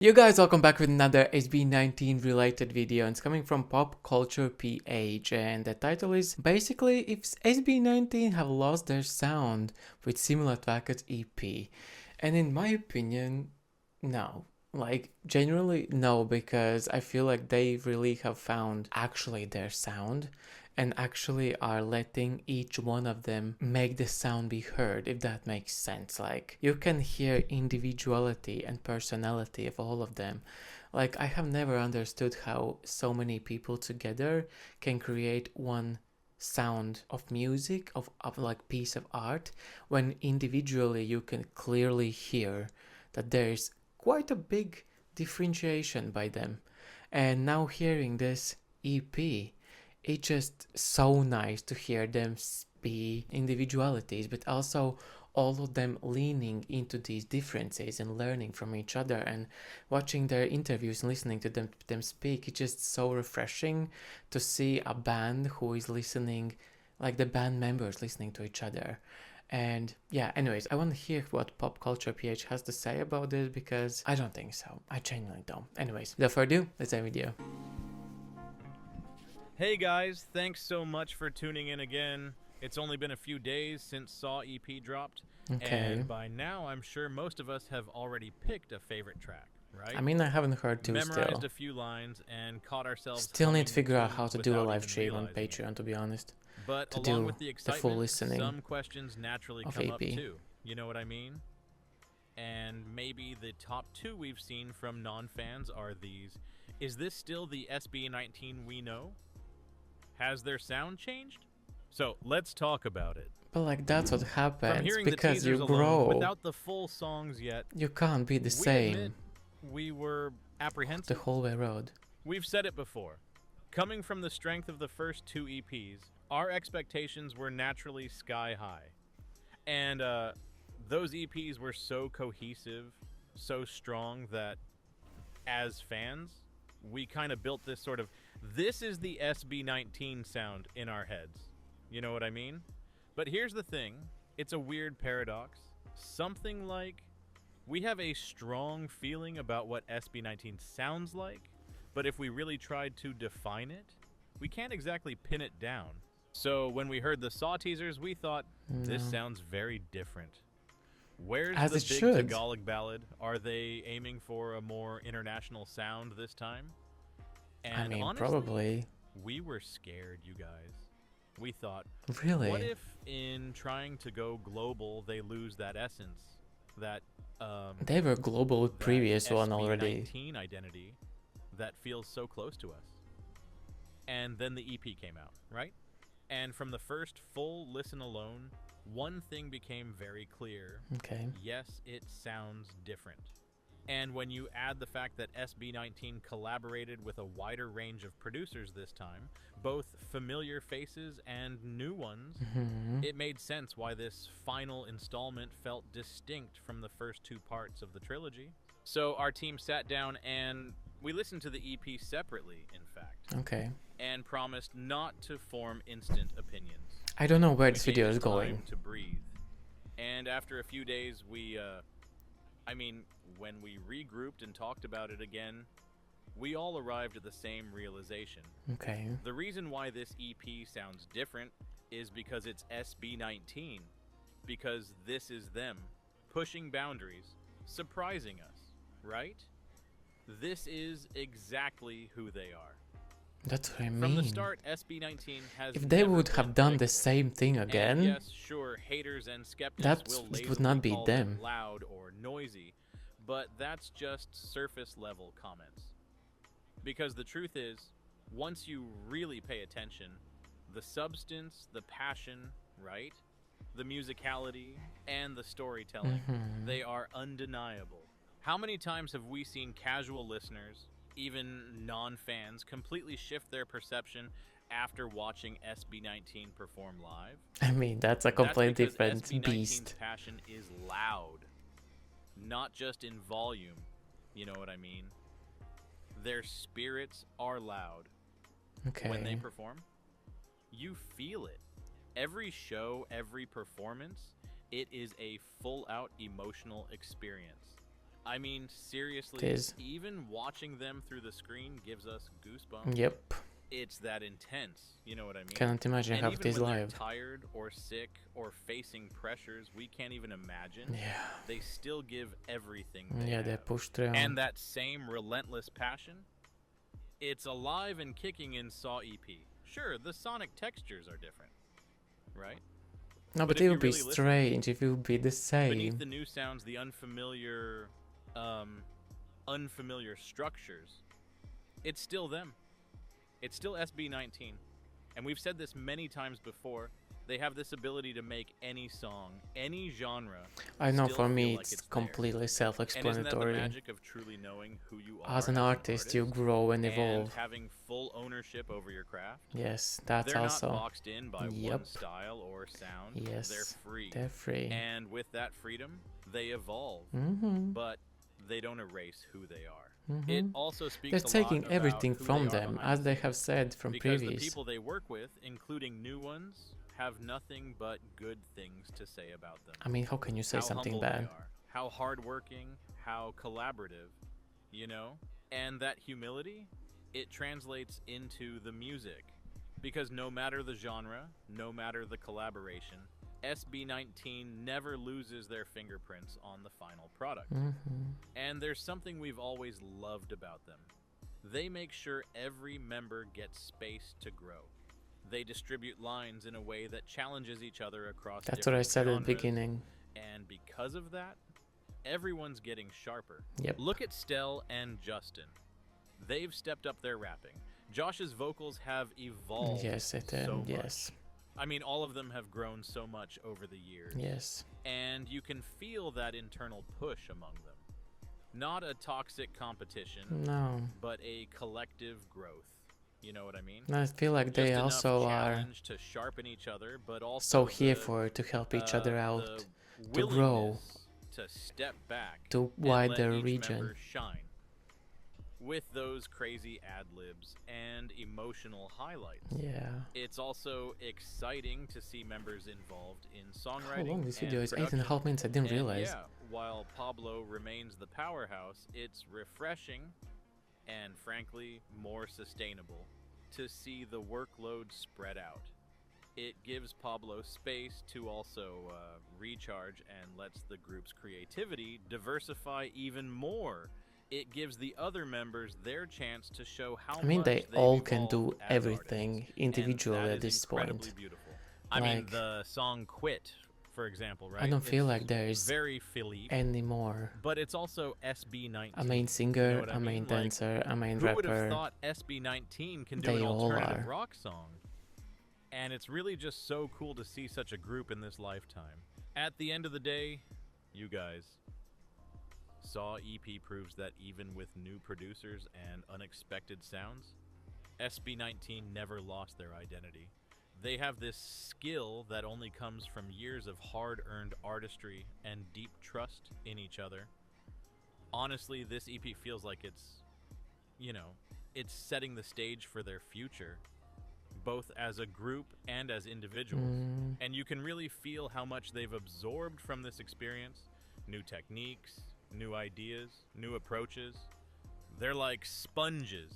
You guys, welcome back with another SB19 related video, and it's coming from Pop Culture PH, and the title is basically if SB19 have lost their sound with similar track as EP. And in my opinion, no. Like, generally no, because I feel like they really have found actually their sound and actually are letting each one of them make the sound be heard, if that makes sense. Like, you can hear individuality and personality of all of them. Like, I have never understood how so many people together can create one sound of music, of like piece of art, when individually you can clearly hear that there's quite a big differentiation by them. And now hearing this EP, it's just so nice to hear them be individualities, but also all of them leaning into these differences and learning from each other and watching their interviews and listening to them speak. It's just so refreshing to see a band who is listening, like the band members listening to each other. And yeah, anyways, I want to hear what Pop Culture PH has to say about this, because I don't think so. I genuinely don't. Anyways, without further ado, let's have a video. Hey guys, thanks so much for tuning in again. It's only been a few days since Saw EP dropped, and by now I'm sure most of us have already picked a favorite track, right? I mean, I haven't heard two Memorized still. a few lines and caught ourselves Still need to figure out how to do a live stream on Patreon, to be honest. But to along do with the the excitement, full listening some questions naturally of come AP. up too. You know what I mean? And maybe the top two we've seen from non-fans are these. Is this still the SB19 we know? Has their sound changed? So let's talk about it. But like, that's what happens because you alone, grow. without the full songs yet, you can't be the same. We were apprehensive the whole way road. We've said it before. Coming from the strength of the first two EPs, our expectations were naturally sky high. And those EPs were so cohesive, so strong that as fans, we kind of built this sort of, this is the SB19 sound in our heads. You know what I mean? But here's the thing. It's a weird paradox. Something like, we have a strong feeling about what SB19 sounds like, but if we really tried to define it, we can't exactly pin it down. So when we heard the Saw teasers, we thought, this sounds very different. Where's As the it big should. Tagalog ballad? Are they aiming for a more international sound this time? And I mean, honestly, probably. we were scared, you guys. We thought, really? What if in trying to go global, they lose that essence? That, they were global with previous one already. SB19 identity that feels so close to us. And then the EP came out, right? And from the first full listen alone, one thing became very clear. Okay. Yes, it sounds different. And when you add the fact that SB19 collaborated with a wider range of producers this time, both familiar faces and new ones, it made sense why this final installment felt distinct from the first two parts of the trilogy. So our team sat down and we listened to the EP separately, in fact. Okay. And promised not to form instant opinions. I don't know where this video is going. To breathe. And after a few days, when we regrouped and talked about it again, we all arrived at the same realization. Okay. The reason why this EP sounds different is because it's SB19. Because this is them, pushing boundaries, surprising us, right? This is exactly who they are. That's what I mean. From the start, SB19 has. If they would have done the same thing again, and yes, sure, haters and skeptics would not be them. Loud or noisy, but that's just surface level comments. Because the truth is, once you really pay attention, the substance, the passion, right? The musicality and the storytelling, they are undeniable. How many times have we seen casual listeners, even non-fans, completely shift their perception after watching SB19 perform live? I mean, that's a completely different SB19's beast. Passion is loud, not just in volume. You know what I mean? Their spirits are loud. Okay. When they perform, you feel it. Every show, every performance, it is a full-out emotional experience. I mean, It seriously, is. even watching them through the screen gives us goosebumps. Yep. It's that intense, you know what I mean? Cannot imagine And how it even is when they're live. tired or sick or facing pressures we can't even imagine, Yeah. they still give everything they Yeah, they have. push through. And that same relentless passion, it's alive and kicking in Saw EP. Sure, the sonic textures are different, right? No, but if it you would be really listen, strange if it would be the beneath same. the new sounds, the unfamiliar structures, it's still them. It's still SB19. And we've said this many times before. They have this ability to make any song, any genre. I know still for feel me like it's it's there. completely And isn't that the self-explanatory. magic of truly knowing who you are As an artist, you grow and and evolve. having full ownership over your craft? Yes, that's They're also. not boxed in by one Yep. style or sound. Yes, They're free. they're free. And with that freedom, they evolve. Mm-hmm. But they don't erase who they are. Mm-hmm. It also speaks They're a lot taking about everything who from they are them, behind as the they scenes. have said from Because the previous. people they work with, including new ones, have nothing but good things to say about them. I mean, how can you say How something humble bad? they are, how hardworking, how collaborative, you know? And that humility, it translates into the music. Because no matter the genre, no matter the collaboration, SB19 never loses their fingerprints on the final product. Mm-hmm. And there's something we've always loved about them. They make sure every member gets space to grow. They distribute lines in a way that challenges each other across That's what I different said at the genres, beginning. and because of that, everyone's getting sharper. Yep. Look at Stell and Justin. They've stepped up their rapping. Josh's vocals have evolved Yes, it is. so much. Yes. I mean, all of them have grown so much over the years. Yes. And you can feel that internal push among them. Not a toxic competition, No. but a collective growth. You know what I mean? I feel like they Just also enough are challenge to sharpen each other, but also so here the, for to help each other out, the to grow, willingness to step back to and let wider each region. member shine with those crazy ad libs and emotional highlights. Yeah. It's also exciting to see members involved in songwriting. How long this and video is? production. 8.5 minutes. I didn't And realize. yeah, while Pablo remains the powerhouse, it's refreshing and frankly more sustainable to see the workload spread out. It gives Pablo space to also recharge and lets the group's creativity diversify even more. It gives the other members their chance to show how I mean, much they they've all can evolved do as everything artists, individually and that at is this incredibly point. beautiful. I mean, Like, the song "Quit," for example, right? I don't feel It's like there is very Philippe, anymore but it's also SB19. a main You singer, know what I a main mean? Like, dancer, a main who would have rapper. thought SB19 can do They an all alternative are. rock song? And it's really just so cool to see such a group in this lifetime. At the end of the day, you guys, Saw EP proves that even with new producers and unexpected sounds, SB19 never lost their identity. They have this skill that only comes from years of hard-earned artistry and deep trust in each other. Honestly, this EP feels like it's, you know, it's setting the stage for their future, both as a group and as individuals. And you can really feel how much they've absorbed from this experience. New techniques, new ideas, new approaches. They're like sponges,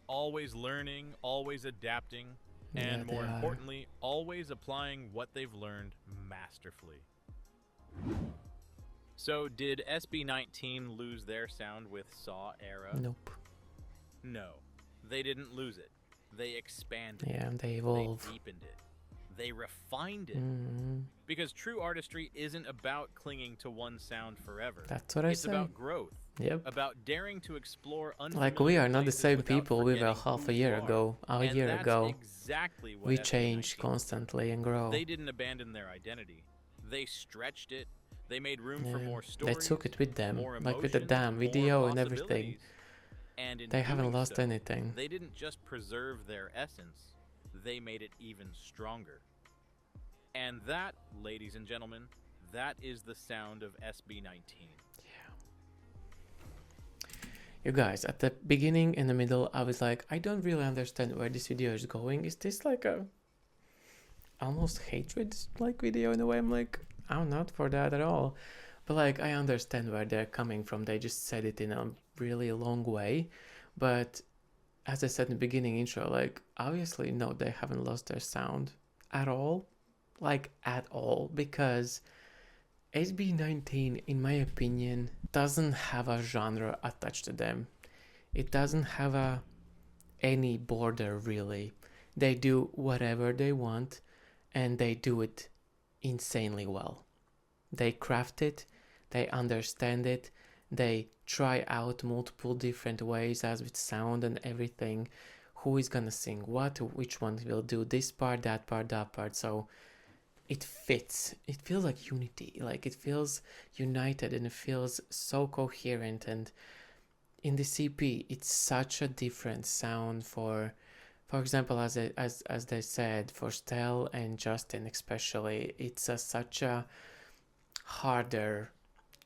always learning, always adapting, and Yeah, they more are. importantly, always applying what they've learned masterfully. So did SB19 lose their sound with Saw era? Nope. No, they didn't lose it. They expanded Yeah, it. they evolve. They deepened it. They refined it. Mm, Because true artistry isn't about clinging to one sound forever. that's what I It's say. about growth, Yep. about daring to explore Like, we are not the places same without people we were forgetting half who a you year are. ago. A And year that's ago. exactly what We SB19 change did. constantly and grow. They didn't abandon their identity. They stretched it. They made room for Yeah, more they stories. took it with them, more like with the emotions, damn more video and everything. possibilities. And in They haven't doing lost so, anything. They didn't just preserve their essence, they made it even stronger. And that, ladies and gentlemen, that is the sound of SB19. You guys, at the beginning and the middle, I was like, I don't really understand where this video is going. Is this like a almost hatred like video in a way? I'm like, I'm not for that at all. But like, I understand where they're coming from. They just said it in a really long way. But as I said in the beginning intro, like, obviously, no, they haven't lost their sound at all. Like, at all. Because SB19, in my opinion, doesn't have a genre attached to them. It doesn't have any border, really. They do whatever they want, and they do it insanely well. They craft it, they understand it, they try out multiple different ways as with sound and everything. Who is gonna sing what, which one will do this part, that part, that part. So it fits. It feels like unity. Like, it feels united and it feels so coherent. And in the CP, it's such a different sound for example, as they said, for Stel and Justin especially, it's such a harder,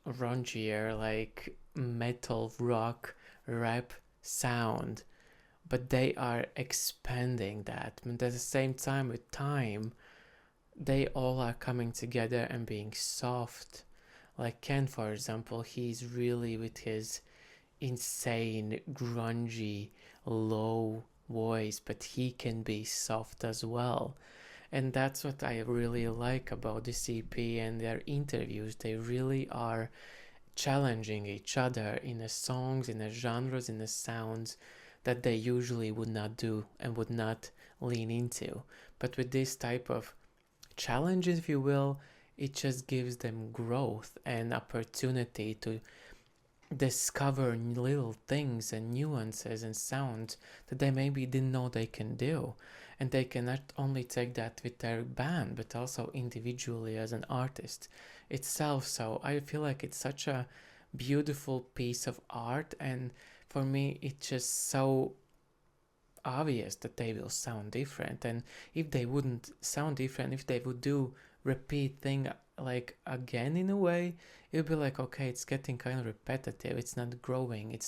raunchier, like metal rock rap sound, but they are expanding that. And at the same time, with time, they all are coming together and being soft. Like Ken, for example, he's really with his insane, grungy, low voice, but he can be soft as well. And that's what I really like about the CP and their interviews. They really are challenging each other in the songs, in the genres, in the sounds that they usually would not do and would not lean into. But with this type of challenge, if you will, it just gives them growth and opportunity to discover little things and nuances and sounds that they maybe didn't know they can do. And they can not only take that with their band, but also individually as an artist itself. So I feel like it's such a beautiful piece of art, and for me, it's just so obvious that they will sound different. And if they wouldn't sound different, if they would do repeat thing like again in a way, it would be like, okay, it's getting kind of repetitive, it's not growing,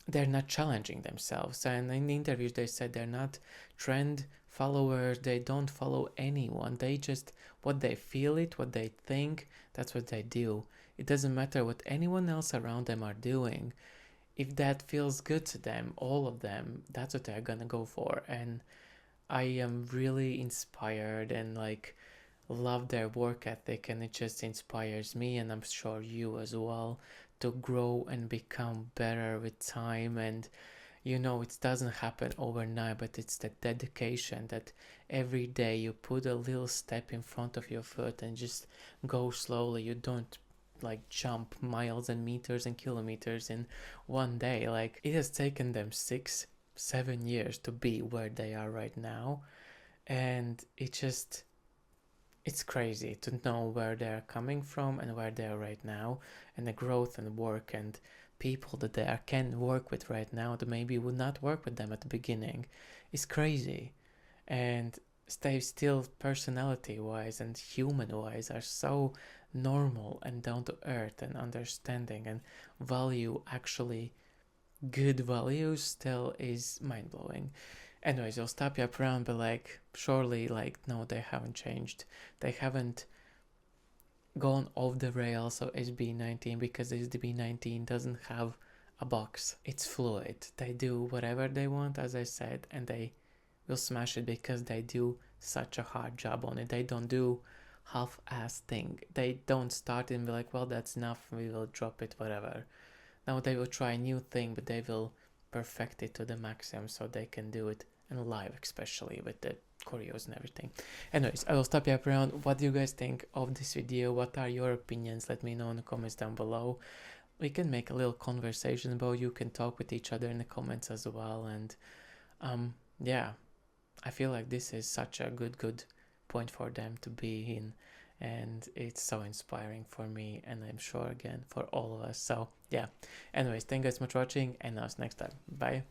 they're not challenging themselves. And in the interviews they said they're not trend followers, they don't follow anyone, they just, what they feel it, what they think, that's what they do. It doesn't matter what anyone else around them are doing. If that feels good to them, all of them, that's what they're gonna go for. And I am really inspired and like love their work ethic, and it just inspires me, and I'm sure you as well, to grow and become better with time. And it doesn't happen overnight, but it's the dedication that every day you put a little step in front of your foot and just go slowly. You don't like jump miles and meters and kilometers in one day. Like, it has taken them 6-7 years to be where they are right now, and it's crazy to know where they're coming from and where they are right now, and the growth and work and people that they can work with right now that maybe would not work with them at the beginning is crazy. And they still, personality wise and human wise, are so normal and down to earth and understanding and value actually good values still is mind blowing. Anyways, I'll stop you up around, but like, surely, like, no, they haven't changed. They haven't gone off the rails of SB19, because SB19 doesn't have a box. It's fluid. They do whatever they want, as I said, and they will smash it because they do such a hard job on it. They don't do half-ass thing. They don't start and be like, well, that's enough, we will drop it, whatever. Now they will try a new thing, but they will perfect it to the maximum so they can do it, and live especially with the choreos and everything. Anyways, I will stop you up around. What do you guys think of this video? What are your opinions? Let me know in the comments down below. We can make a little conversation about, you can talk with each other in the comments as well. And yeah, I feel like this is such a good point for them to be in, and it's so inspiring for me, and I'm sure again for all of us. So yeah, anyways, thank you guys so much for watching, and I'll see you next time. Bye.